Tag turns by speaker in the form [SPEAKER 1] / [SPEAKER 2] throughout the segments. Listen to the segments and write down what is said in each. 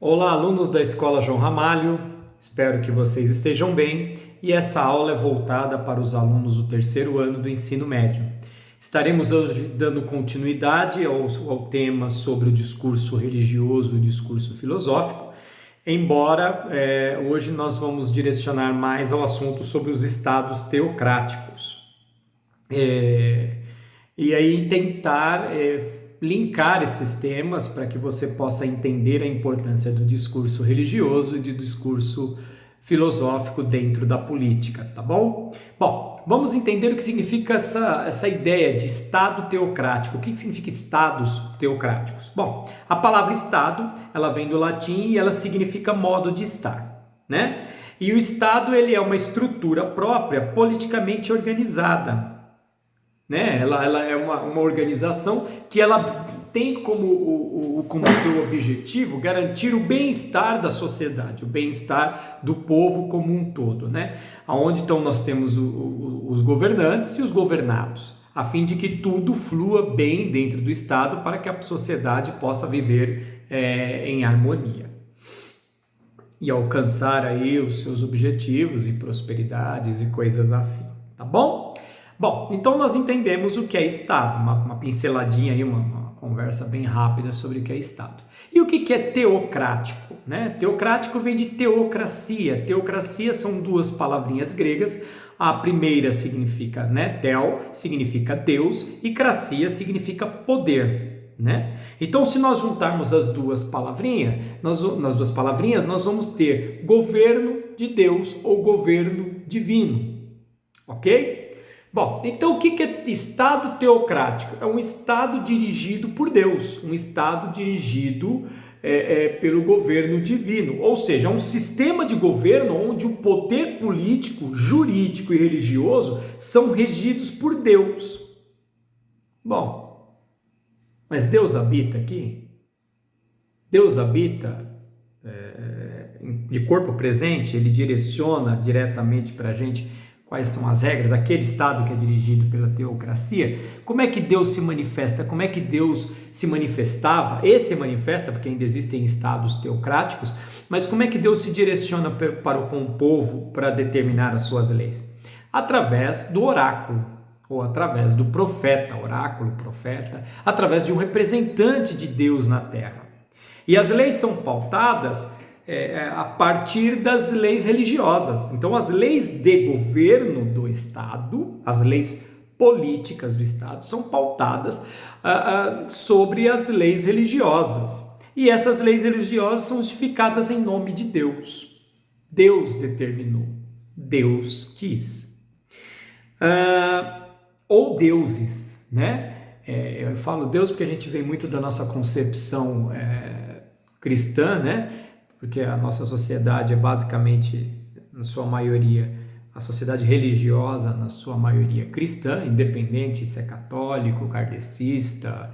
[SPEAKER 1] Olá, alunos da Escola João Ramalho, espero que vocês estejam bem e essa aula é voltada para os alunos do terceiro ano do ensino médio. Estaremos hoje dando continuidade ao tema sobre o discurso religioso e o discurso filosófico, embora hoje nós vamos direcionar mais ao assunto sobre os estados teocráticos. E aí tentar linkar esses temas para que você possa entender a importância do discurso religioso e do discurso filosófico dentro da política, tá bom? Bom, vamos entender o que significa essa ideia de Estado teocrático. O que significa Estados teocráticos? Bom, a palavra Estado, ela vem do latim e ela significa modo de estar, né? E o Estado, ele é uma estrutura própria, politicamente organizada, né? Ela é uma organização que ela tem como seu objetivo garantir o bem-estar da sociedade, o bem-estar do povo como um todo, né? Onde então nós temos os governantes e os governados, a fim de que tudo flua bem dentro do Estado para que a sociedade possa viver em harmonia e alcançar aí os seus objetivos e prosperidades e coisas afim, tá bom? Bom, então nós entendemos o que é Estado, uma pinceladinha aí, uma conversa bem rápida sobre o que é Estado. E o que é teocrático, né? Teocrático vem de teocracia. Teocracia são duas palavrinhas gregas. A primeira significa, né, tel, significa Deus, e cracia significa poder, né? Então, se nós juntarmos as duas palavrinhas, nós vamos ter governo de Deus ou governo divino, ok? Bom, então o que é Estado teocrático? É um Estado dirigido por Deus, um Estado dirigido pelo governo divino, ou seja, é um sistema de governo onde o poder político, jurídico e religioso são regidos por Deus. Bom, mas Deus habita aqui? Deus habita de corpo presente, ele direciona diretamente para a gente quais são as regras, aquele Estado que é dirigido pela teocracia. Como é que Deus se manifesta? Como é que Deus se manifestava? E se manifesta, porque ainda existem estados teocráticos, mas como é que Deus se direciona com o povo para determinar as suas leis? Através do oráculo, ou através do profeta, oráculo, profeta, através de um representante de Deus na terra. E as leis são pautadas a partir das leis religiosas. Então, as leis de governo do Estado, as leis políticas do Estado, são pautadas sobre as leis religiosas. E essas leis religiosas são justificadas em nome de Deus. Deus determinou, Deus quis. Ou deuses, né? Eu falo Deus porque a gente vem muito da nossa concepção cristã, né? Porque a nossa sociedade é basicamente, na sua maioria, a sociedade religiosa, na sua maioria cristã, independente se é católico, kardecista,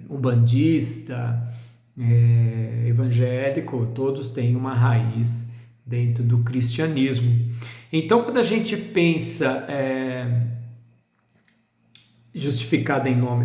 [SPEAKER 1] umbandista, evangélico, todos têm uma raiz dentro do cristianismo. Então, quando a gente pensa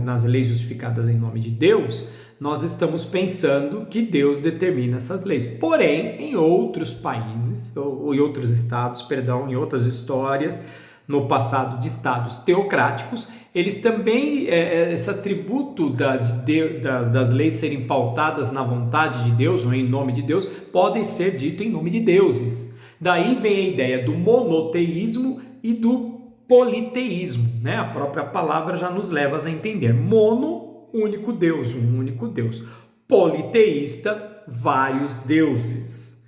[SPEAKER 1] nas leis justificadas em nome de Deus, nós estamos pensando que Deus determina essas leis. Porém, em outros países, ou em outros estados, em outras histórias, no passado de estados teocráticos, eles também, esse atributo das leis serem pautadas na vontade de Deus, ou em nome de Deus, podem ser dito em nome de deuses. Daí vem a ideia do monoteísmo e do politeísmo, né? A própria palavra já nos leva a entender. Mono, único Deus, um único Deus. Politeísta, vários deuses.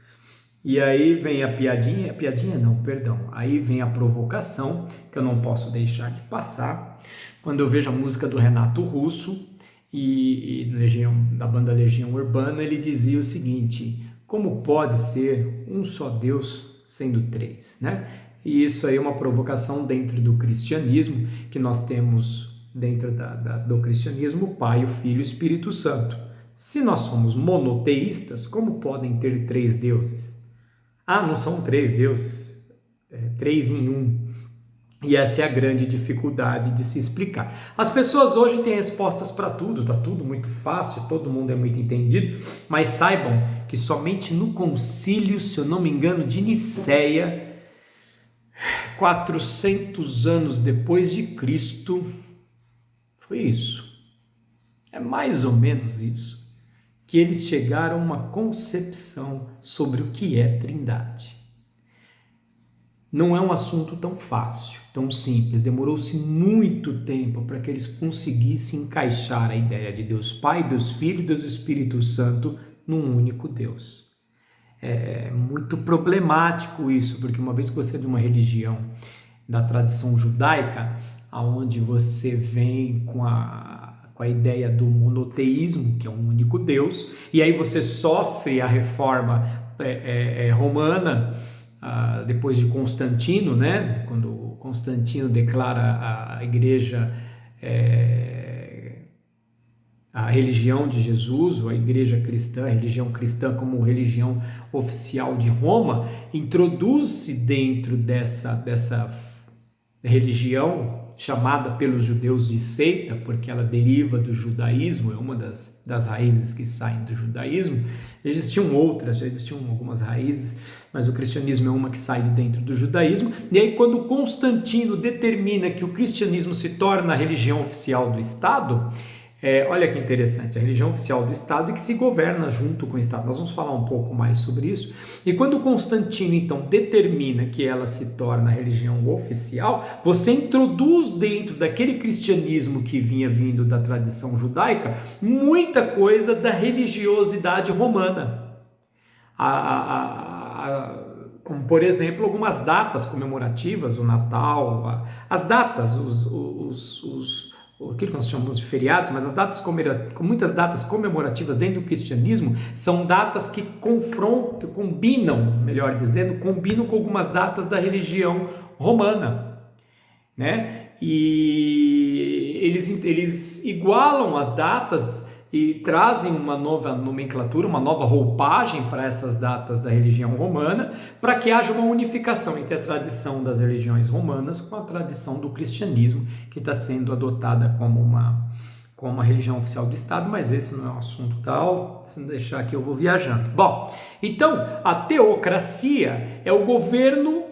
[SPEAKER 1] E aí vem aí vem a provocação, que eu não posso deixar de passar, quando eu vejo a música do Renato Russo, da banda Legião Urbana, ele dizia o seguinte: como pode ser um só Deus sendo três, né? E isso aí é uma provocação dentro do cristianismo, que nós temos dentro do cristianismo o Pai, o Filho e o Espírito Santo. Se nós somos monoteístas, como podem ter três deuses? Não são três deuses, três em um. E essa é a grande dificuldade de se explicar. As pessoas hoje têm respostas para tudo, está tudo muito fácil, todo mundo é muito entendido, mas saibam que somente no concílio, se eu não me engano, de Nicéia, 400 anos depois de Cristo, foi isso, é mais ou menos isso, que eles chegaram a uma concepção sobre o que é Trindade. Não é um assunto tão fácil, tão simples. Demorou-se muito tempo para que eles conseguissem encaixar a ideia de Deus Pai, Deus Filho e Deus Espírito Santo num único Deus. É muito problemático isso, porque uma vez que você é de uma religião da tradição judaica, aonde você vem com a ideia do monoteísmo, que é um único Deus, e aí você sofre a reforma romana, depois de Constantino, né? Quando Constantino declara a igreja, a religião de Jesus, ou a igreja cristã, a religião cristã como religião oficial de Roma, introduz-se dentro dessa religião chamada pelos judeus de seita, porque ela deriva do judaísmo, é uma das raízes que saem do judaísmo. Existiam outras, já existiam algumas raízes, mas o cristianismo é uma que sai de dentro do judaísmo. E aí, quando Constantino determina que o cristianismo se torna a religião oficial do Estado, olha que interessante, a religião oficial do Estado e que se governa junto com o Estado. Nós vamos falar um pouco mais sobre isso. E quando Constantino, então, determina que ela se torna a religião oficial, você introduz dentro daquele cristianismo que vinha vindo da tradição judaica muita coisa da religiosidade romana. Como, por exemplo, algumas datas comemorativas, o Natal, as datas, aquilo que nós chamamos de feriados, mas as datas muitas datas comemorativas dentro do cristianismo são datas que combinam com algumas datas da religião romana, né? E eles igualam as datas e trazem uma nova nomenclatura, uma nova roupagem para essas datas da religião romana, para que haja uma unificação entre a tradição das religiões romanas com a tradição do cristianismo, que está sendo adotada como uma religião oficial do Estado, mas esse não é um assunto tal, se não deixar aqui eu vou viajando. Bom, então a teocracia é o governo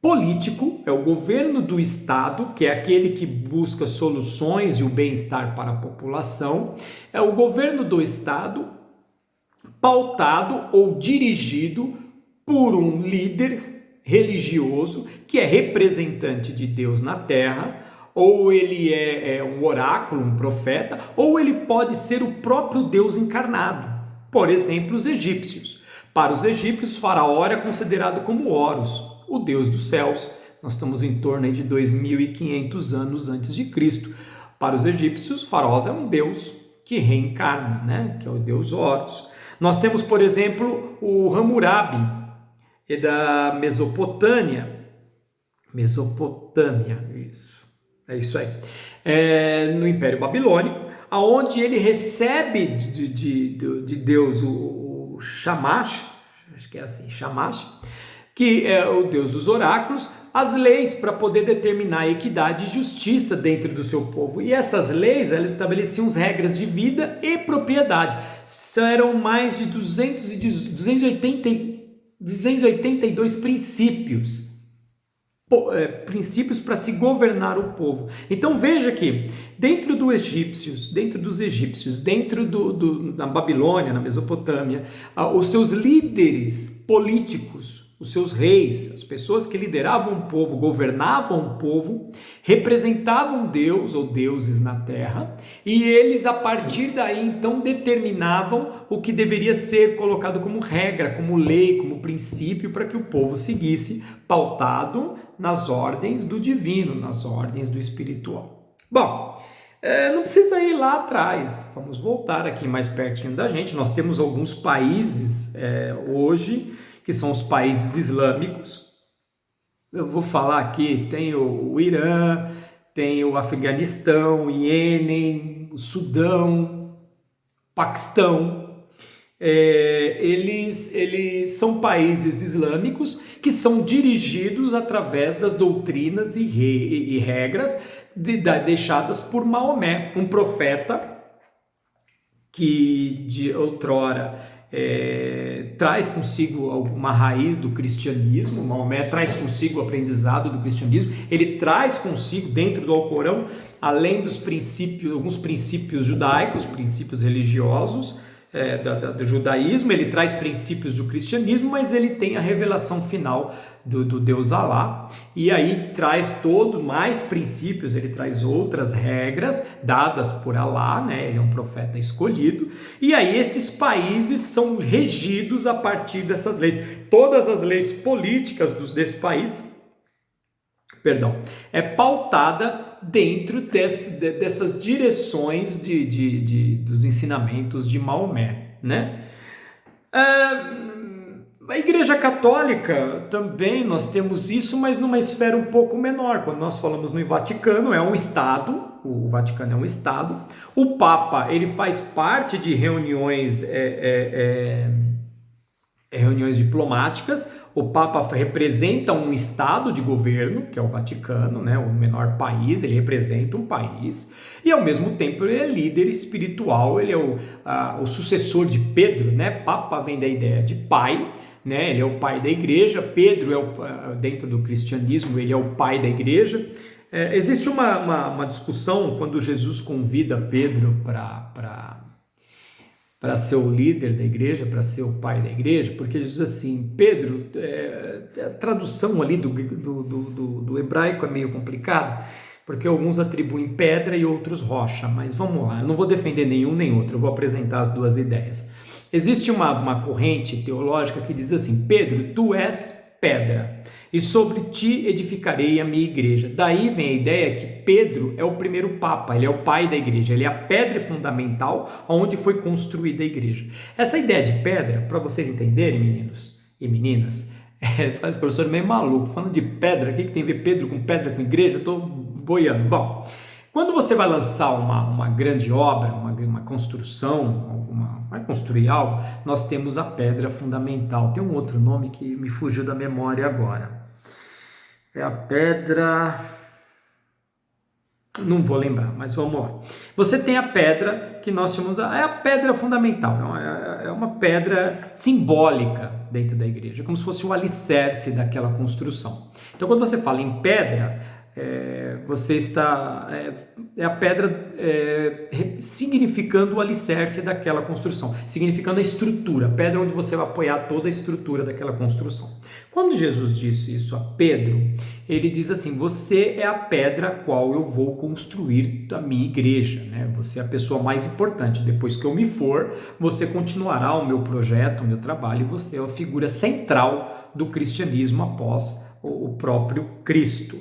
[SPEAKER 1] político, é o governo do Estado, que é aquele que busca soluções e o bem-estar para a população, é o governo do Estado pautado ou dirigido por um líder religioso que é representante de Deus na Terra, ou ele é um oráculo, um profeta, ou ele pode ser o próprio Deus encarnado. Por exemplo, os egípcios. Para os egípcios, Faraó era considerado como Horus, o Deus dos céus. Nós estamos em torno de 2.500 anos antes de Cristo. Para os egípcios, Faraó é um Deus que reencarna, né? Que é o Deus Horus. Nós temos, por exemplo, o Hammurabi, da Mesopotâmia. Isso. É isso aí. No Império Babilônico, aonde ele recebe de Deus o Shamash, acho que é assim, Shamash, que é o Deus dos oráculos, as leis para poder determinar a equidade e justiça dentro do seu povo. E essas leis, elas estabeleciam as regras de vida e propriedade. Eram mais de 282 princípios. Princípios para se governar o povo. Então veja que dentro dos egípcios, da Babilônia, na Mesopotâmia, os seus líderes políticos, os seus reis, as pessoas que lideravam o povo, governavam o povo, representavam Deus ou deuses na terra, e eles a partir daí então determinavam o que deveria ser colocado como regra, como lei, como princípio para que o povo seguisse, pautado nas ordens do divino, nas ordens do espiritual. Bom, não precisa ir lá atrás, vamos voltar aqui mais pertinho da gente. Nós temos alguns países hoje, que são os países islâmicos. Eu vou falar aqui, tem o Irã, tem o Afeganistão, o Iêmen, o Sudão, o Paquistão. eles são países islâmicos que são dirigidos através das doutrinas e regras deixadas por Maomé, um profeta que de outrora traz consigo uma raiz do cristianismo. Maomé traz consigo o aprendizado do cristianismo, ele traz consigo dentro do Alcorão, além dos princípios, alguns princípios judaicos, princípios religiosos do judaísmo, ele traz princípios do cristianismo, mas ele tem a revelação final do Deus Alá, e aí traz mais princípios, ele traz outras regras dadas por Alá, né? Ele é um profeta escolhido, e aí esses países são regidos a partir dessas leis. Todas as leis políticas desse país, é pautada dentro dessas direções dos ensinamentos de Maomé, né? A Igreja Católica também nós temos isso, mas numa esfera um pouco menor. Quando nós falamos no Vaticano, é um Estado, o Vaticano é um Estado. O Papa, ele faz parte de reuniões diplomáticas. O Papa representa um Estado de governo, que é o Vaticano, né? O menor país, ele representa um país, e ao mesmo tempo ele é líder espiritual, ele é o sucessor de Pedro, né? Papa vem da ideia de pai, né? Ele é o pai da igreja. Pedro dentro do cristianismo, ele é o pai da igreja. Existe uma discussão quando Jesus convida Pedro para ser o líder da igreja, para ser o pai da igreja, porque Jesus diz assim, Pedro, a tradução ali do hebraico é meio complicada, porque alguns atribuem pedra e outros rocha, mas vamos lá, eu não vou defender nenhum nem outro, eu vou apresentar as duas ideias. Existe uma corrente teológica que diz assim, Pedro, tu és pedra, e sobre ti edificarei a minha igreja. Daí vem a ideia que Pedro é o primeiro papa, ele é o pai da igreja, ele é a pedra fundamental onde foi construída a igreja. Essa ideia de pedra, para vocês entenderem, meninos e meninas, faz o professor meio maluco, falando de pedra, o que tem a ver Pedro com pedra com igreja? Eu estou boiando. Bom, quando você vai lançar uma grande obra, uma construção, vai construir algo, nós temos a pedra fundamental. Tem um outro nome que me fugiu da memória agora. É a pedra... Não vou lembrar, mas vamos lá. Você tem a pedra que nós chamamos... É a pedra fundamental. É uma pedra simbólica dentro da igreja, como se fosse o alicerce daquela construção. Então, quando você fala em pedra... você está... a pedra significando o alicerce daquela construção, significando a estrutura, a pedra onde você vai apoiar toda a estrutura daquela construção. Quando Jesus disse isso a Pedro, ele diz assim, você é a pedra a qual eu vou construir a minha igreja, né? Você é a pessoa mais importante, depois que eu me for, você continuará o meu projeto, o meu trabalho, e você é a figura central do cristianismo após o próprio Cristo.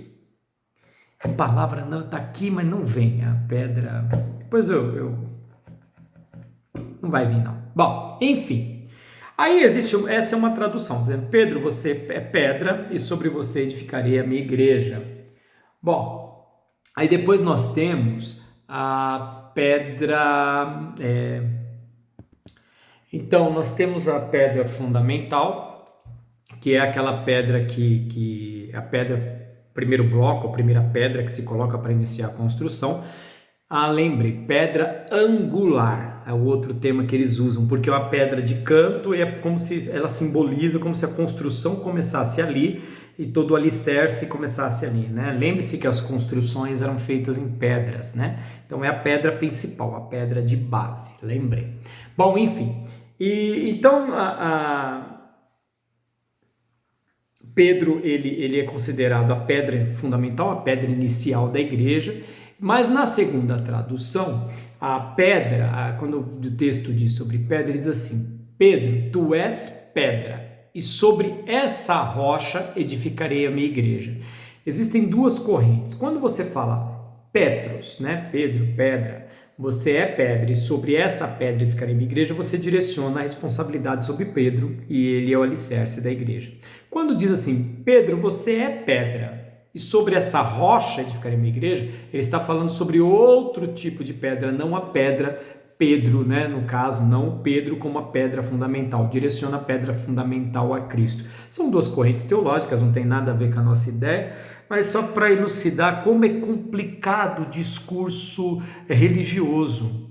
[SPEAKER 1] A palavra não está aqui, mas não vem. A pedra... Depois não vai vir, não. Bom, enfim. Aí essa é uma tradução, dizendo, Pedro, você é pedra e sobre você edificarei a minha igreja. Bom, aí depois nós temos a pedra... Então, nós temos a pedra fundamental, que é aquela pedra que a pedra... primeiro bloco, a primeira pedra que se coloca para iniciar a construção. Lembre, pedra angular é o outro tema que eles usam, porque é uma pedra de canto e é como se ela simboliza como se a construção começasse ali e todo o alicerce começasse ali, né? Lembre-se que as construções eram feitas em pedras, né? Então é a pedra principal, a pedra de base, lembrei. Bom, enfim, então Pedro, ele é considerado a pedra fundamental, a pedra inicial da igreja, mas na segunda tradução, a pedra, quando o texto diz sobre pedra, ele diz assim, Pedro, tu és pedra, e sobre essa rocha edificarei a minha igreja. Existem duas correntes. Quando você fala Petros, né, Pedro, pedra, você é pedra, e sobre essa pedra edificarei a minha igreja, você direciona a responsabilidade sobre Pedro, e ele é o alicerce da igreja. Quando diz assim, Pedro, você é pedra, e sobre essa rocha edificarei a minha igreja, ele está falando sobre outro tipo de pedra, não a pedra Pedro, né, no caso, não Pedro como a pedra fundamental, direciona a pedra fundamental a Cristo. São duas correntes teológicas, não tem nada a ver com a nossa ideia, mas só para elucidar como é complicado o discurso religioso.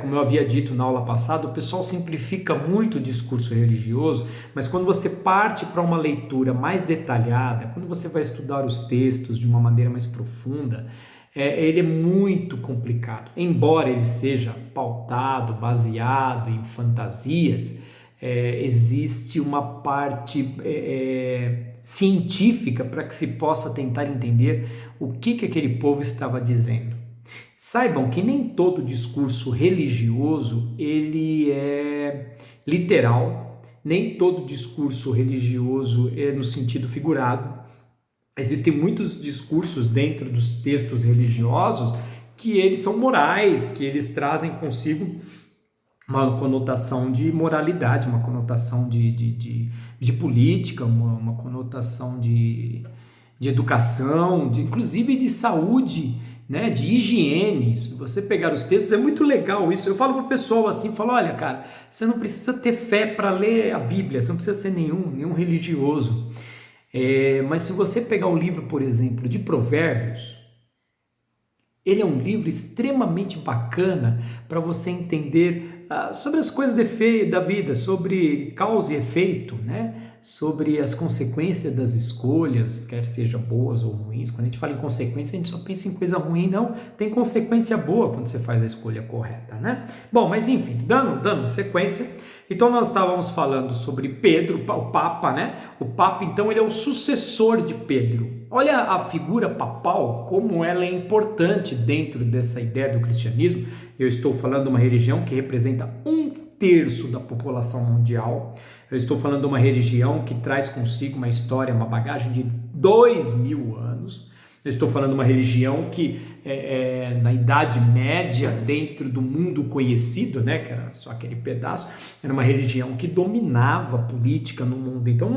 [SPEAKER 1] Como eu havia dito na aula passada, o pessoal simplifica muito o discurso religioso, mas quando você parte para uma leitura mais detalhada, quando você vai estudar os textos de uma maneira mais profunda, ele é muito complicado. Embora ele seja pautado, baseado em fantasias, existe uma parte científica para que se possa tentar entender o que aquele povo estava dizendo. Saibam que nem todo discurso religioso ele é literal, nem todo discurso religioso é no sentido figurado. Existem muitos discursos dentro dos textos religiosos que eles são morais, que eles trazem consigo uma conotação de moralidade, uma conotação de política, uma conotação de educação, inclusive de saúde, né, de higiene. Se você pegar os textos, é muito legal isso. Eu falo para o pessoal assim, falo, olha cara, você não precisa ter fé para ler a Bíblia, você não precisa ser nenhum religioso. Mas se você pegar o livro, por exemplo, de Provérbios, ele é um livro extremamente bacana para você entender sobre as coisas da vida, sobre causa e efeito, né? Sobre as consequências das escolhas, quer sejam boas ou ruins. Quando a gente fala em consequência, a gente só pensa em coisa ruim, não. Tem consequência boa quando você faz a escolha correta, né? Bom, mas enfim, dando sequência. Então nós estávamos falando sobre Pedro, o Papa, né? O Papa, então, ele é o sucessor de Pedro. Olha a figura papal, como ela é importante dentro dessa ideia do cristianismo. Eu estou falando de uma religião que representa 1/3 da população mundial. Eu estou falando de uma religião que traz consigo uma história, uma bagagem de 2000 anos. Eu estou falando de uma religião que, na Idade Média, dentro do mundo conhecido, né, que era só aquele pedaço, era uma religião que dominava a política no mundo. Então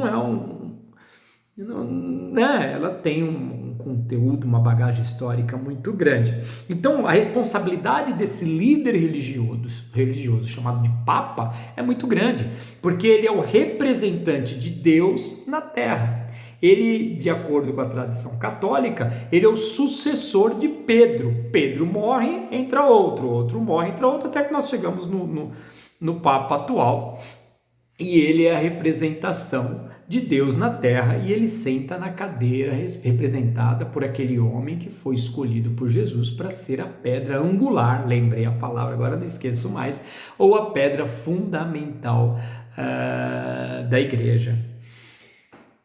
[SPEAKER 1] ela tem um conteúdo, uma bagagem histórica muito grande. Então a responsabilidade desse líder religioso chamado de Papa é muito grande, porque ele é o representante de Deus na Terra. Ele, de acordo com a tradição católica, ele é o sucessor de Pedro. Pedro morre, entra outro morre, entra outro, até que nós chegamos no Papa atual. E ele é a representação de Deus na Terra, e ele senta na cadeira representada por aquele homem que foi escolhido por Jesus para ser a pedra angular, lembrei a palavra, agora não esqueço mais, ou a pedra fundamental da igreja.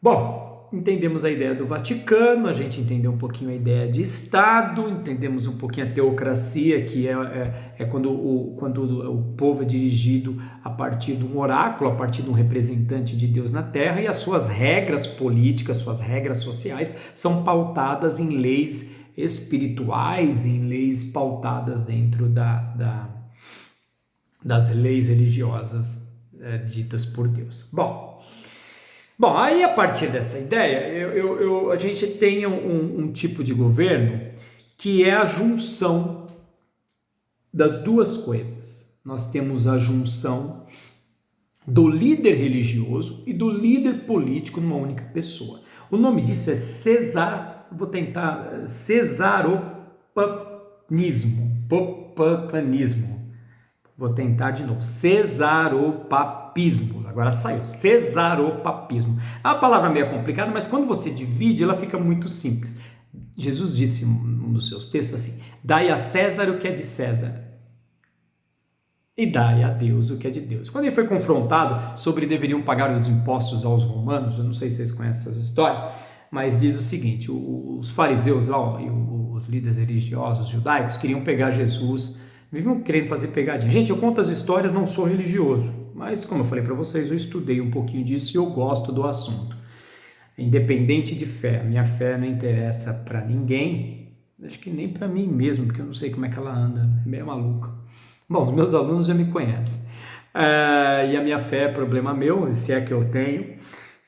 [SPEAKER 1] Bom, entendemos a ideia do Vaticano, a gente entendeu um pouquinho a ideia de Estado, entendemos um pouquinho a teocracia, que é quando o povo é dirigido a partir de um oráculo, a partir de um representante de Deus na Terra, e as suas regras políticas, suas regras sociais são pautadas em leis espirituais, em leis pautadas dentro das leis religiosas ditas por Deus. Bom, aí a partir dessa ideia, a gente tem um tipo de governo que é a junção das duas coisas. Nós temos a junção do líder religioso e do líder político numa única pessoa. O nome disso é cesaropapismo. Vou tentar de novo. Cesaropapismo. Agora saiu. Cesaropapismo. É uma palavra meio complicada, mas quando você divide, ela fica muito simples. Jesus disse num dos seus textos assim: dai a César o que é de César e dai a Deus o que é de Deus. Quando ele foi confrontado sobre deveriam pagar os impostos aos romanos, eu não sei se vocês conhecem essas histórias, mas diz o seguinte: os fariseus lá, e os líderes religiosos judaicos queriam pegar Jesus, viviam querendo fazer pegadinha. Gente, eu conto as histórias, não sou religioso, mas como eu falei para vocês, eu estudei um pouquinho disso e eu gosto do assunto. Independente de fé, minha fé não interessa para ninguém, acho que nem para mim mesmo, porque eu não sei como é que ela anda, é meio maluca. Bom, os meus alunos já me conhecem, e a minha fé é problema meu, se é que eu tenho,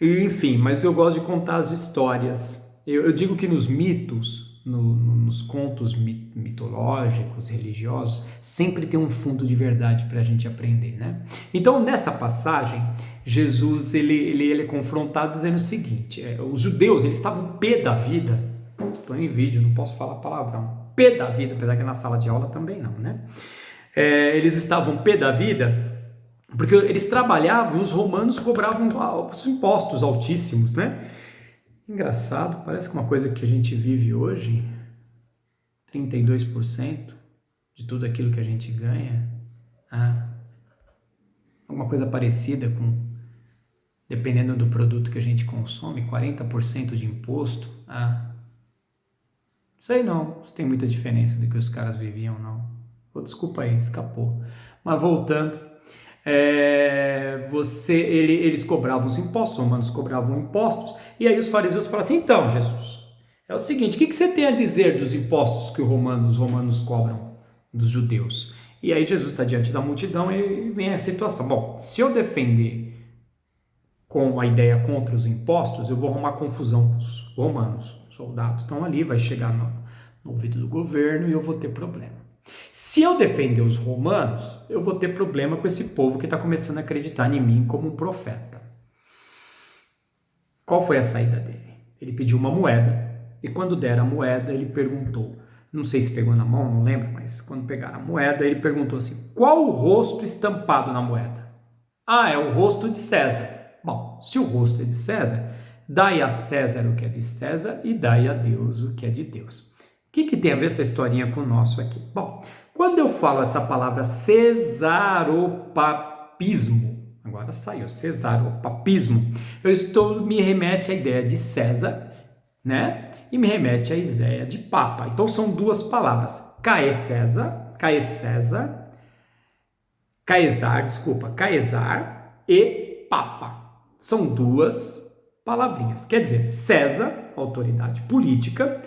[SPEAKER 1] e, enfim, mas eu gosto de contar as histórias. Eu digo que nos mitos nos contos mitológicos, religiosos, sempre tem um fundo de verdade para a gente aprender, né? Então, nessa passagem, Jesus ele é confrontado dizendo o seguinte: os judeus eles estavam pé da vida. Estou em vídeo, não posso falar palavrão. Pé da vida, apesar que na sala de aula também não, né? Eles estavam pé da vida porque eles trabalhavam e os romanos cobravam os impostos altíssimos, né? Engraçado, parece que uma coisa que a gente vive hoje, 32% de tudo aquilo que a gente ganha, alguma coisa parecida com, dependendo do produto que a gente consome, 40% de imposto. Sei não, tem muita diferença do que os caras viviam, não. Desculpa aí, escapou. Mas voltando, eles cobravam os impostos, os romanos cobravam impostos, e aí os fariseus falaram assim: então, Jesus, é o seguinte, o que você tem a dizer dos impostos que os romanos cobram dos judeus? E aí Jesus está diante da multidão e vem a situação: bom, se eu defender com a ideia contra os impostos, eu vou arrumar confusão com os romanos. Os soldados estão ali, vai chegar no ouvido do governo e eu vou ter problema. Se eu defender os romanos, eu vou ter problema com esse povo que está começando a acreditar em mim como um profeta. Qual foi a saída dele? Ele pediu uma moeda, e quando deram a moeda, ele perguntou, não sei se pegou na mão, não lembro, mas quando pegaram a moeda, ele perguntou assim: qual o rosto estampado na moeda? É o rosto de César. Bom, se o rosto é de César, dai a César o que é de César e dai a Deus o que é de Deus. O que tem a ver essa historinha com o nosso aqui? Bom, quando eu falo essa palavra cesaropapismo, agora saiu, cesaropapismo, me remete à ideia de César, né? E me remete à ideia de Papa. Então são duas palavras, Caesar e Papa. São duas palavrinhas. Quer dizer, César, autoridade política,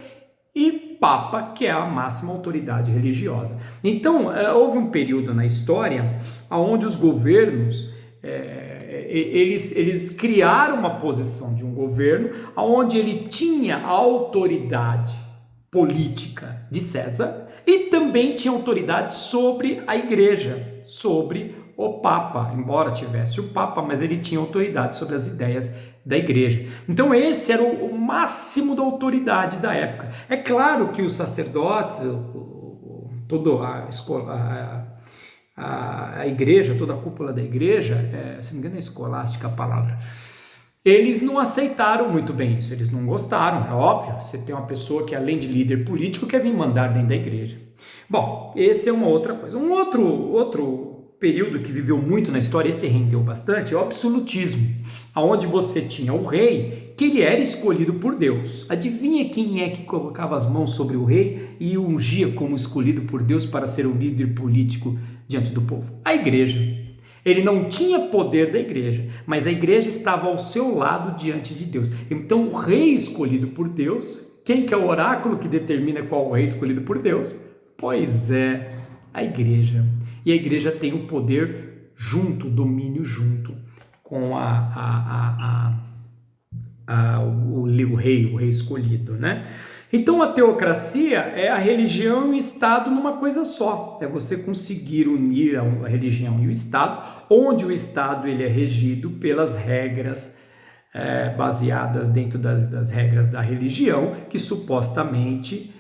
[SPEAKER 1] e Papa, que é a máxima autoridade religiosa. Então, houve um período na história onde os governos, eles criaram uma posição de um governo onde ele tinha a autoridade política de César e também tinha autoridade sobre a igreja, sobre o Papa, embora tivesse o Papa, mas ele tinha autoridade sobre as ideias da igreja. Então esse era o máximo da autoridade da época. É claro que os sacerdotes, toda a igreja, toda a cúpula da igreja, se não me engano é escolástica a palavra, eles não aceitaram muito bem isso, eles não gostaram, é óbvio, você tem uma pessoa que além de líder político quer vir mandar dentro da igreja. Bom, esse é uma outra coisa. Um outro período que viveu muito na história, esse rendeu bastante, é o absolutismo, onde você tinha o rei, que ele era escolhido por Deus. Adivinha quem é que colocava as mãos sobre o rei e o ungia como escolhido por Deus para ser o líder político diante do povo? A igreja. Ele não tinha poder da igreja, mas a igreja estava ao seu lado diante de Deus. Então o rei escolhido por Deus, quem que é o oráculo que determina qual o rei escolhido por Deus? Pois é, a igreja. E a igreja tem o poder junto, o domínio junto com o rei escolhido, né? Então a teocracia é a religião e o Estado numa coisa só. É você conseguir unir a religião e o Estado, onde o Estado ele é regido pelas regras baseadas dentro das regras da religião, que supostamente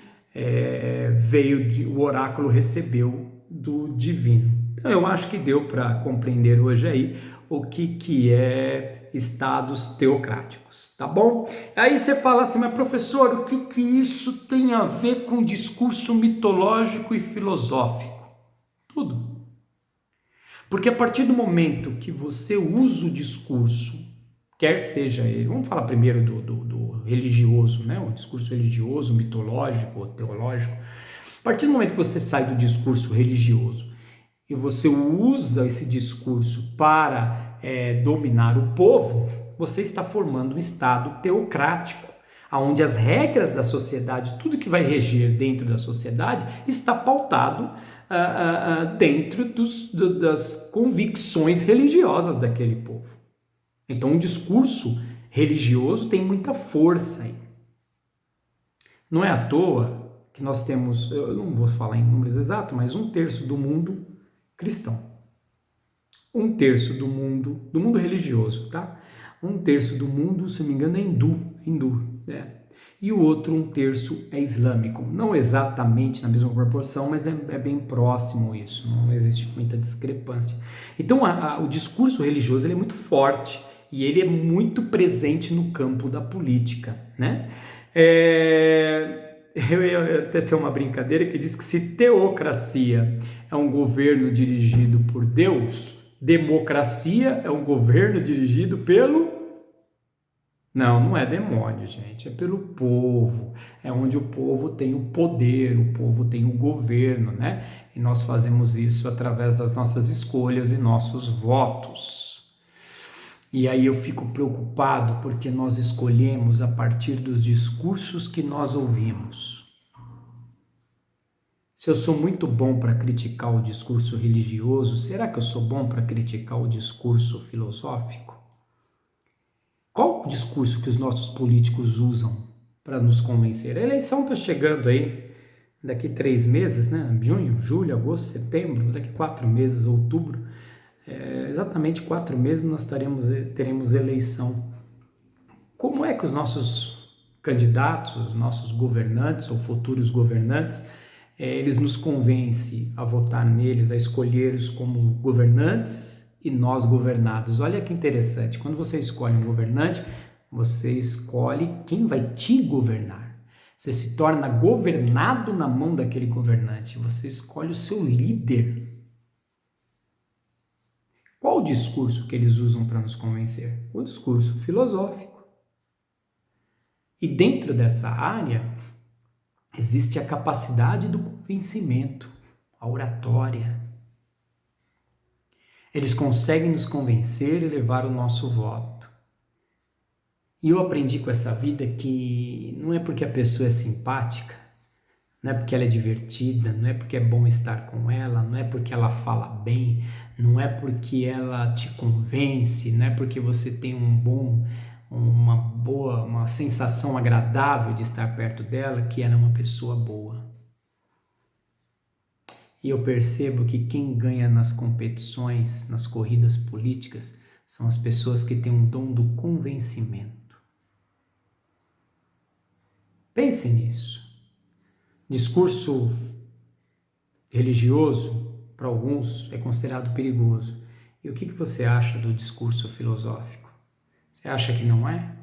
[SPEAKER 1] o oráculo recebeu do divino. Então eu acho que deu para compreender hoje aí o que é estados teocráticos, tá bom? Aí você fala assim: mas professor, o que isso tem a ver com discurso mitológico e filosófico? Tudo. Porque a partir do momento que você usa o discurso, quer seja ele, vamos falar primeiro do religioso, né? O discurso religioso, mitológico ou teológico, a partir do momento que você sai do discurso religioso e você usa esse discurso para dominar o povo, você está formando um estado teocrático, onde as regras da sociedade, tudo que vai reger dentro da sociedade, está pautado dentro das convicções religiosas daquele povo. Então, um discurso religioso tem muita força aí. Não é à toa que nós temos, eu não vou falar em números exatos, mas 1/3 do mundo cristão. 1/3 do mundo religioso, tá? 1/3 do mundo, se não me engano, é hindu, né? E o outro 1/3 é islâmico. Não exatamente na mesma proporção, mas é bem próximo isso, não existe muita discrepância. Então o discurso religioso ele é muito forte e ele é muito presente no campo da política, né? Eu até tenho uma brincadeira que diz que se teocracia é um governo dirigido por Deus, democracia é um governo dirigido pelo... Não é demônio, gente, é pelo povo, é onde o povo tem o poder, o povo tem o governo, né? E nós fazemos isso através das nossas escolhas e nossos votos. E aí eu fico preocupado porque nós escolhemos a partir dos discursos que nós ouvimos. Se eu sou muito bom para criticar o discurso religioso, será que eu sou bom para criticar o discurso filosófico? Qual o discurso que os nossos políticos usam para nos convencer? A eleição está chegando aí, daqui 3 meses, né? Junho, julho, agosto, setembro, daqui 4 meses, outubro. Exatamente 4 meses nós teremos eleição. Como é que os nossos candidatos, os nossos governantes ou futuros governantes, eles nos convencem a votar neles, a escolhê-los como governantes e nós governados? Olha que interessante, quando você escolhe um governante, você escolhe quem vai te governar. Você se torna governado na mão daquele governante, você escolhe o seu líder. Qual o discurso que eles usam para nos convencer? O discurso filosófico. E dentro dessa área, existe a capacidade do convencimento, a oratória. Eles conseguem nos convencer e levar o nosso voto. E eu aprendi com essa vida que não é porque a pessoa é simpática, não é porque ela é divertida, não é porque é bom estar com ela, não é porque ela fala bem, não é porque ela te convence, não é porque você tem uma sensação agradável de estar perto dela que ela é uma pessoa boa. E eu percebo que quem ganha nas competições, nas corridas políticas, são as pessoas que têm um dom do convencimento. Pense nisso. Discurso religioso, para alguns, é considerado perigoso. E o que você acha do discurso filosófico? Você acha que não é?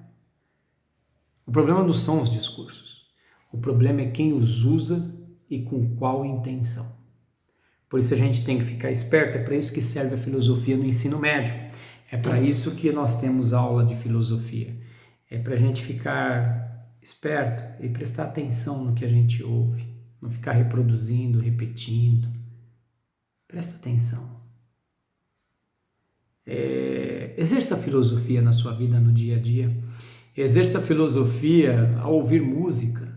[SPEAKER 1] O problema não são os discursos. O problema é quem os usa e com qual intenção. Por isso a gente tem que ficar esperto, é para isso que serve a filosofia no ensino médio. É para isso que nós temos aula de filosofia. É para a gente ficar esperto e prestar atenção no que a gente ouve. Não ficar reproduzindo, repetindo. Presta atenção. Exerça a filosofia na sua vida, no dia a dia. Exerça a filosofia ao ouvir música.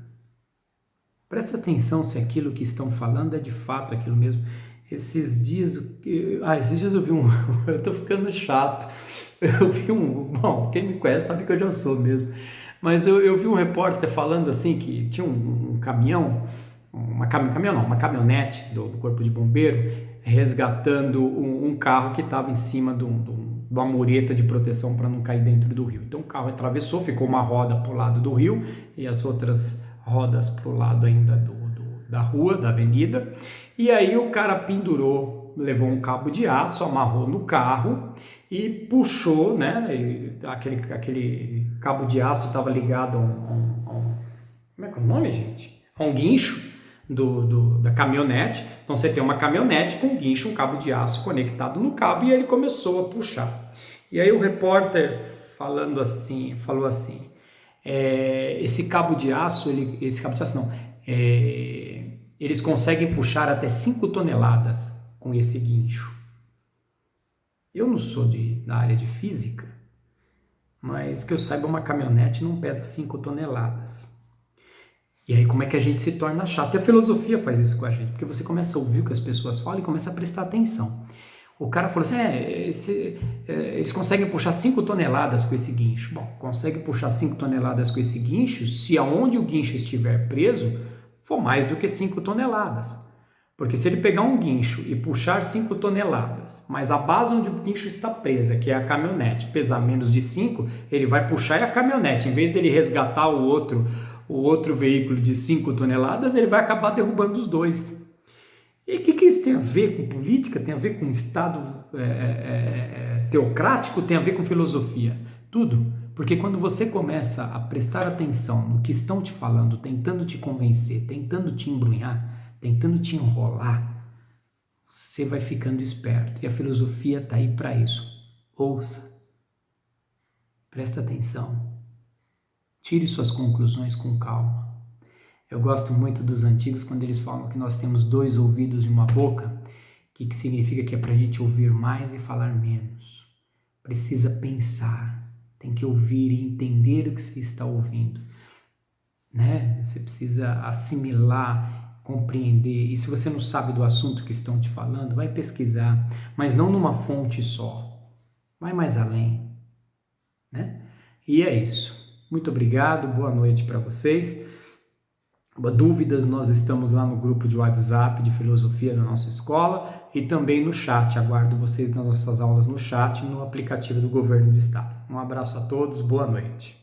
[SPEAKER 1] Presta atenção se aquilo que estão falando é de fato aquilo mesmo. Esses dias eu vi eu tô ficando chato. Eu vi bom, quem me conhece sabe que eu já sou mesmo. Mas eu vi um repórter falando assim que tinha um caminhão, uma caminhonete do Corpo de Bombeiro resgatando um carro que estava em cima de uma mureta de proteção para não cair dentro do rio. Então o carro atravessou, ficou uma roda para o lado do rio e as outras rodas para o lado ainda da rua, da avenida. E aí o cara pendurou, levou um cabo de aço, amarrou no carro e puxou, né? E aquele cabo de aço estava ligado a como é que é o nome, gente? A um guincho da caminhonete. Então você tem uma caminhonete com um guincho, um cabo de aço conectado no cabo e ele começou a puxar. E aí o repórter falou assim, esse cabo de aço eles conseguem puxar até 5 toneladas com esse guincho. Eu não sou da área de física, mas que eu saiba, uma caminhonete não pesa 5 toneladas. E aí como é que a gente se torna chato? E a filosofia faz isso com a gente, porque você começa a ouvir o que as pessoas falam e começa a prestar atenção. O cara falou assim, eles conseguem puxar 5 toneladas com esse guincho. Bom, consegue puxar 5 toneladas com esse guincho se aonde o guincho estiver preso for mais do que 5 toneladas. Porque se ele pegar um guincho e puxar 5 toneladas, mas a base onde o guincho está presa, que é a caminhonete, pesar menos de 5, ele vai puxar a caminhonete. Em vez dele resgatar o outro veículo de 5 toneladas, ele vai acabar derrubando os dois. E o que isso tem a ver com política? Tem a ver com Estado teocrático? Tem a ver com filosofia? Tudo. Porque quando você começa a prestar atenção no que estão te falando, tentando te convencer, tentando te embrunhar, tentando te enrolar, você vai ficando esperto. E a filosofia está aí para isso. Ouça. Presta atenção. Tire suas conclusões com calma. Eu gosto muito dos antigos quando eles falam que nós temos 2 ouvidos e uma boca, que significa que é para a gente ouvir mais e falar menos. Precisa pensar, tem que ouvir e entender o que você está ouvindo. Né? Você precisa assimilar, compreender. E se você não sabe do assunto que estão te falando, vai pesquisar, mas não numa fonte só. Vai mais além. Né? E é isso. Muito obrigado, boa noite para vocês. Dúvidas, nós estamos lá no grupo de WhatsApp de filosofia da nossa escola e também no chat. Aguardo vocês nas nossas aulas no chat e no aplicativo do Governo do Estado. Um abraço a todos, boa noite.